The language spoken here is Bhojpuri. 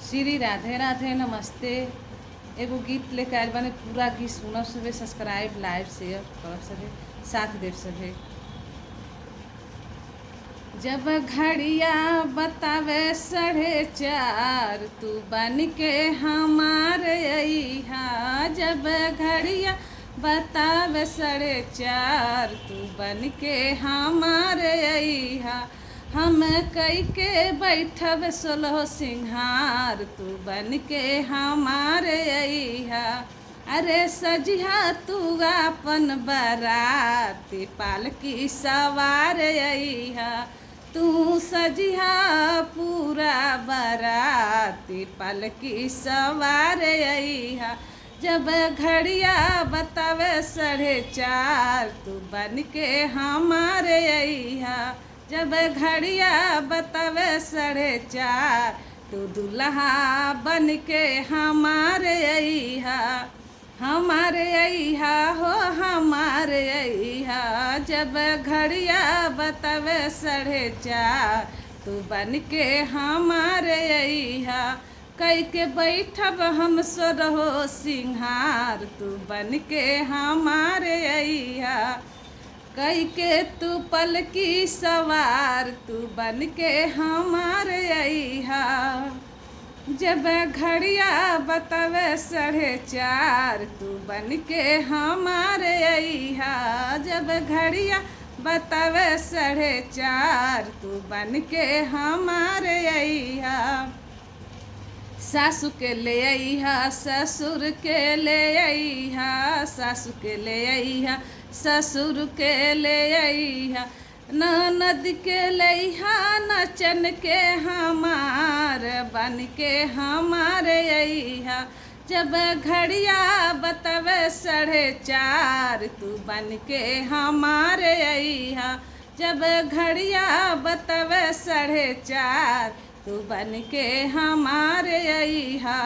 श्री राधे राधे नमस्ते। एगो गीत लेके आयल बानी, पूरा गीत सुनब सभे, सब्सक्राइब लाइक शेयर करब सभे, साथ देव सभे। जब घड़िया बतावे 4:30 तू बन के हमार अइहा। जब घड़िया बतावे 4:30 तू बन के हमार अइहा। हम कई के बैठब 16 सिंहार तू बन के हमार अइहा। अरे सजिहा तू अपन बाराती पालकी सवार अइहा। तू सजिहा पूरा बाराती पालकी सवार अइहा। जब घड़िया बतावे 4:30 तू बन के हमार अइहा। जब घड़िया बतावे 4:30 तू दुल्हा बन के हमारे अइहा। हमारे अइहा हो हमारे अइहा। जब घड़िया बतावे 4:30 तू बन के हमारे अइहा। कई के बैठब हम 16 सिंहार तू बन के हमारे अइहा। कई के तू पलकी सवार तू बन के हमारे अइहा। जब घड़िया बतावे 4:30 तू बन के हमारे अइहा। जब घड़िया बतावे 4:30 तू बन के हमारे अइहा। सासु के ले अइहा, ससुर के ले अइहा। सासु के ले अइहा, ससुर के ले अइहा। ननद के लइहा, नचन के हमार बन के हमारे अइहा। जब घड़िया बतावे 4:30 तू बन के हमारे अइहा। जब घड़िया बतावे 4:30 तू बन के हमारे अइहा।